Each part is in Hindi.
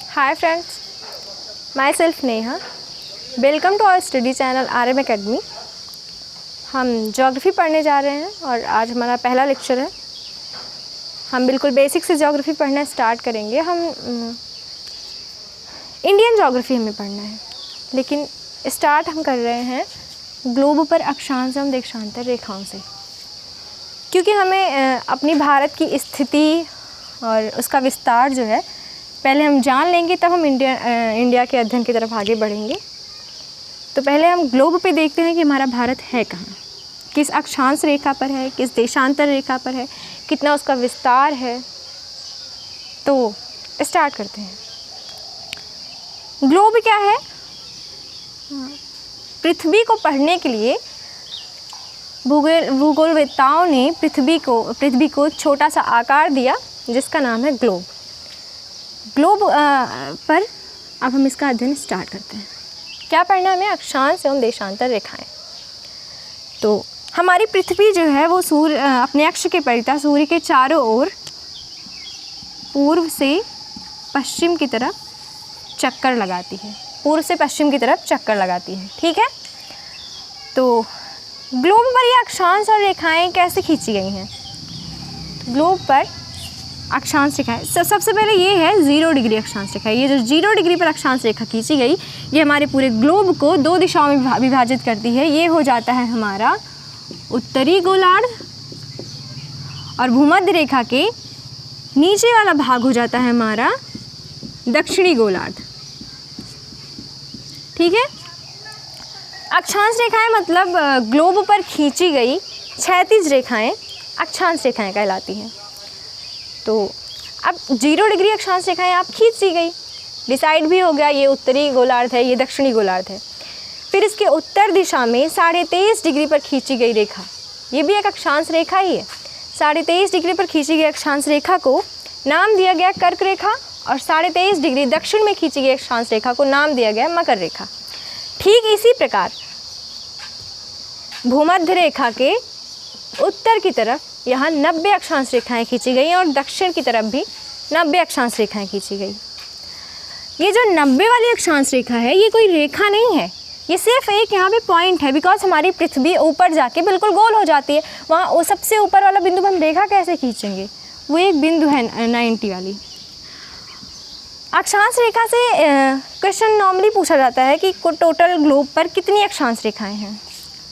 Hi friends, myself Neha. Welcome to our study channel RM Academy। हम ज्योग्राफ़ी पढ़ने जा रहे हैं और आज हमारा पहला लेक्चर है। हम बिल्कुल बेसिक से ज्योग्राफ़ी पढ़ना स्टार्ट करेंगे। हम इंडियन ज्योग्राफ़ी हमें पढ़ना है, लेकिन स्टार्ट हम कर रहे हैं ग्लोब पर अक्षांश एवं देशांतर रेखाओं से, क्योंकि हमें अपनी भारत की स्थिति और उसका विस्तार जो है पहले हम जान लेंगे, तब हम इंडिया के अध्ययन की तरफ आगे बढ़ेंगे। तो पहले हम ग्लोब पे देखते हैं कि हमारा भारत है कहाँ, किस अक्षांश रेखा पर है, किस देशांतर रेखा पर है, कितना उसका विस्तार है। तो स्टार्ट करते हैं। ग्लोब क्या है? पृथ्वी को पढ़ने के लिए भूगोलवेत्ताओं ने पृथ्वी को छोटा सा आकार दिया, जिसका नाम है ग्लोब। ग्लोब पर अब हम इसका अध्ययन स्टार्ट करते हैं। क्या पढ़ना हमें? अक्षांश एवं देशांतर रेखाएं। तो हमारी पृथ्वी जो है वो सूर्य अपने अक्ष के परितः सूर्य के चारों ओर पूर्व से पश्चिम की तरफ चक्कर लगाती है। पूर्व से पश्चिम की तरफ चक्कर लगाती है, ठीक है। तो ग्लोब पर ये अक्षांश और रेखाएं कैसे खींची गई हैं? ग्लोब पर अक्षांश रेखाएं, सबसे पहले ये है 0 डिग्री अक्षांश रेखा। ये जो 0 डिग्री पर अक्षांश रेखा खींची गई, ये हमारे पूरे ग्लोब को 2 दिशाओं में विभाजित करती है। ये हो जाता है हमारा उत्तरी गोलार्ध, और भूमध्य रेखा के नीचे वाला भाग हो जाता है हमारा दक्षिणी गोलार्ध, ठीक है। अक्षांश रेखाएं मतलब ग्लोब पर खींची गई क्षैतिज रेखाएं अक्षांश रेखाएं कहलाती हैं। तो अब 0 डिग्री अक्षांश रेखाएं आप खींची गई, डिसाइड भी हो गया ये उत्तरी गोलार्ध है, ये दक्षिणी गोलार्ध है। फिर इसके उत्तर दिशा में 23.5 डिग्री पर खींची गई रेखा, ये भी एक अक्षांश रेखा ही है। 23.5 डिग्री पर खींची गई अक्षांश रेखा को नाम दिया गया कर्क रेखा, और 23.5 डिग्री दक्षिण में खींची गई अक्षांश रेखा को नाम दिया गया मकर रेखा। ठीक इसी प्रकार भूमध्य रेखा के उत्तर की तरफ यहाँ 90 अक्षांश रेखाएं खींची गई, और दक्षिण की तरफ भी 90 अक्षांश रेखाएं खींची गई। ये जो 90 वाली अक्षांश रेखा है, ये कोई रेखा नहीं है, ये सिर्फ एक यहाँ पे पॉइंट है। बिकॉज हमारी पृथ्वी ऊपर जाके बिल्कुल गोल हो जाती है, वहाँ वो सबसे ऊपर वाला बिंदु हम रेखा कैसे खींचेंगे? वो एक बिंदु है 90 वाली। अक्षांश रेखा से क्वेश्चन नॉर्मली पूछा जाता है कि टोटल ग्लोब पर कितनी अक्षांश रेखाएं हैं।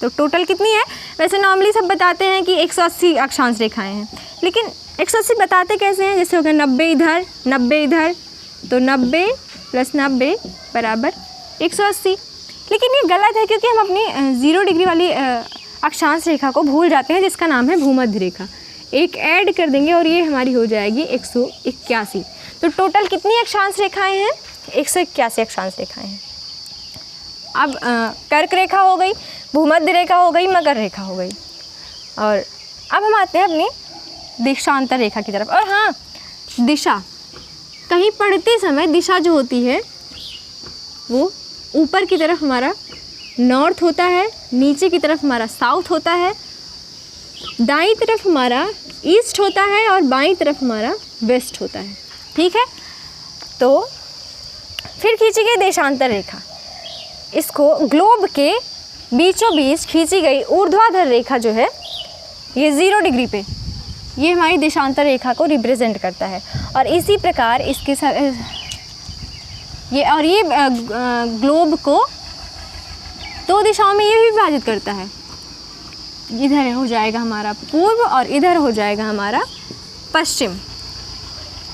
तो टोटल कितनी है? वैसे नॉर्मली सब बताते हैं कि 180 अक्षांश रेखाएं हैं, लेकिन 180 बताते कैसे हैं? जैसे हो गया 90 इधर 90 इधर, तो 90 + 90 = 180। लेकिन ये गलत है, क्योंकि हम अपनी 0 डिग्री वाली अक्षांश रेखा को भूल जाते हैं, जिसका नाम है भूमध्य रेखा। एक ऐड कर देंगे और ये हमारी हो जाएगी 181। तो टोटल कितनी अक्षांश रेखाएं हैं? 181 अक्षांश रेखाएं हैं। अब कर्क रेखा हो गई, भूमध्य रेखा हो गई, मकर रेखा हो गई, और अब हम आते हैं अपनी देशांतर रेखा की तरफ। और हाँ, दिशा, कहीं पढ़ते समय दिशा जो होती है वो ऊपर की तरफ हमारा नॉर्थ होता है, नीचे की तरफ हमारा साउथ होता है, दाईं तरफ हमारा ईस्ट होता है, और बाईं तरफ हमारा वेस्ट होता है, ठीक है। तो फिर खींची गई देशांतर रेखा, इसको ग्लोब के बीचों बीच खींची गई ऊर्ध्वाधर रेखा जो है, ये 0 डिग्री पे, ये हमारी देशांतर रेखा को रिप्रेजेंट करता है। और इसी प्रकार इसके ये ग्लोब को 2 दिशाओं में ये भी विभाजित करता है। इधर हो जाएगा हमारा पूर्व और इधर हो जाएगा हमारा पश्चिम।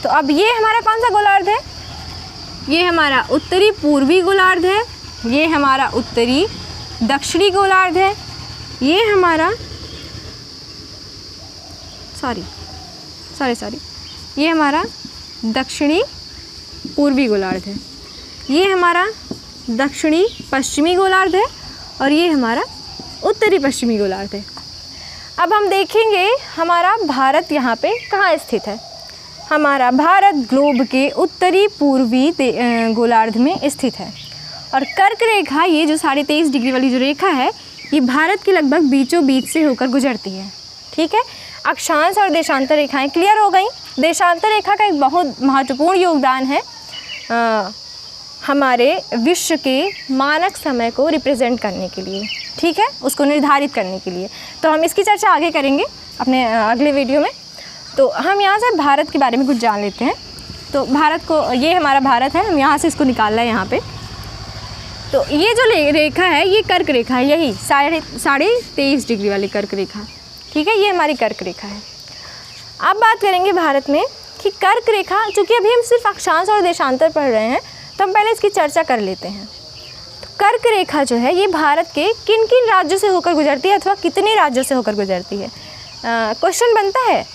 तो अब ये हमारा कौन सा गोलार्ध है? ये हमारा उत्तरी पूर्वी गोलार्ध है, ये हमारा उत्तरी दक्षिणी गोलार्ध है, ये हमारा ये हमारा दक्षिणी पूर्वी गोलार्ध है, ये हमारा दक्षिणी पश्चिमी गोलार्ध है, और ये हमारा उत्तरी पश्चिमी गोलार्ध है। अब हम देखेंगे हमारा भारत यहाँ पे कहाँ स्थित है। हमारा भारत ग्लोब के उत्तरी पूर्वी गोलार्ध में स्थित है, और कर्क रेखा, ये जो 23.5 डिग्री वाली जो रेखा है, ये भारत के लगभग बीचों बीच से होकर गुजरती है, ठीक है। अक्षांश और देशांतर रेखाएं क्लियर हो गई। देशांतर रेखा का एक बहुत महत्वपूर्ण योगदान है हमारे विश्व के मानक समय को रिप्रेजेंट करने के लिए, ठीक है, उसको निर्धारित करने के लिए। तो हम इसकी चर्चा आगे करेंगे अपने अगले वीडियो में। तो हम यहाँ से भारत के बारे में कुछ जान लेते हैं। तो भारत को, ये हमारा भारत है, हम यहाँ से इसको निकालना है यहाँ पे। तो ये जो रेखा है ये कर्क रेखा है, यही 23.5 डिग्री वाली कर्क रेखा, ठीक है, ये हमारी कर्क रेखा है। अब बात करेंगे भारत में कि कर्क रेखा, चूँकि अभी हम सिर्फ अक्षांश और देशांतर पढ़ रहे हैं तो हम पहले इसकी चर्चा कर लेते हैं। तो कर्क रेखा जो है ये भारत के किन किन राज्यों से होकर गुजरती है अथवा कितने राज्यों से होकर गुजरती है, क्वेश्चन बनता है।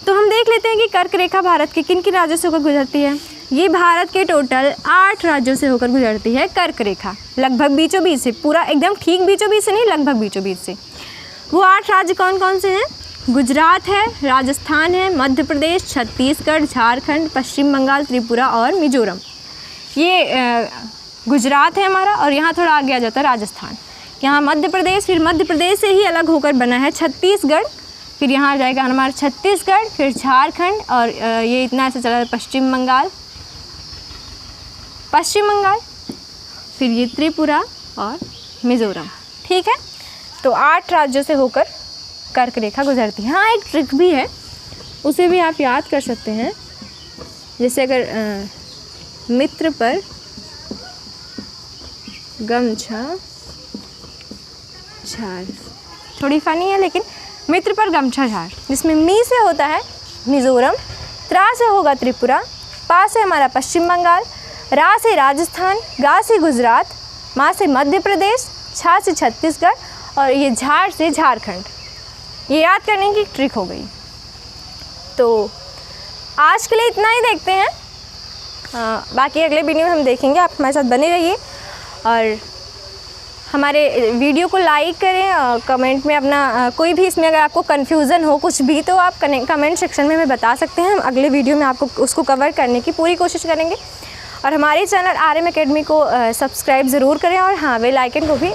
तो हम देख लेते हैं कि कर्क रेखा भारत के किन किन राज्यों से होकर गुजरती है। ये भारत के टोटल 8 राज्यों से होकर गुजरती है कर्क रेखा, लगभग बीचों बीच से, पूरा एकदम ठीक बीचों बीच से नहीं, लगभग बीचों बीच से। वो 8 राज्य कौन कौन से हैं? गुजरात है, राजस्थान है, मध्य प्रदेश, छत्तीसगढ़, झारखंड, पश्चिम बंगाल, त्रिपुरा और मिजोरम। ये गुजरात है हमारा, और यहाँ थोड़ा आगे आ जाता है राजस्थान। यहाँ मध्य प्रदेश, फिर मध्य प्रदेश से ही अलग होकर बना है छत्तीसगढ़, फिर यहाँ आ जाएगा हमारा छत्तीसगढ़, फिर झारखंड, और ये इतना ऐसे चला पश्चिम बंगाल, फिर ये त्रिपुरा और मिज़ोरम, ठीक है। तो 8 राज्यों से होकर कर्क रेखा गुजरती है। हाँ, एक ट्रिक भी है, उसे भी आप याद कर सकते हैं। जैसे अगर मित्र पर गमछा झाड़, थोड़ी फनी है लेकिन, मित्र पर गमछा झाड़, जिसमें मी से होता है मिज़ोरम, त्रा से होगा त्रिपुरा, पा से हमारा पश्चिम बंगाल, रा से राजस्थान, गा से गुजरात, मा से मध्य प्रदेश, छा से छत्तीसगढ़, और ये झाड़ से झारखंड। ये याद करने की ट्रिक हो गई। तो आज के लिए इतना ही देखते हैं, बाकी अगले वीडियो में हम देखेंगे। आप हमारे साथ बने रहिए और हमारे वीडियो को लाइक करें, और कमेंट में अपना कोई भी इसमें अगर आपको कन्फ्यूज़न हो कुछ भी तो आप कमेंट सेक्शन में हमें बता सकते हैं। हम अगले वीडियो में आपको उसको कवर करने की पूरी कोशिश करेंगे। और हमारे चैनल RM अकेडमी को सब्सक्राइब ज़रूर करें, और हाँ, बेल आइकन को भी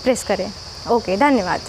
प्रेस करें। ओके, धन्यवाद।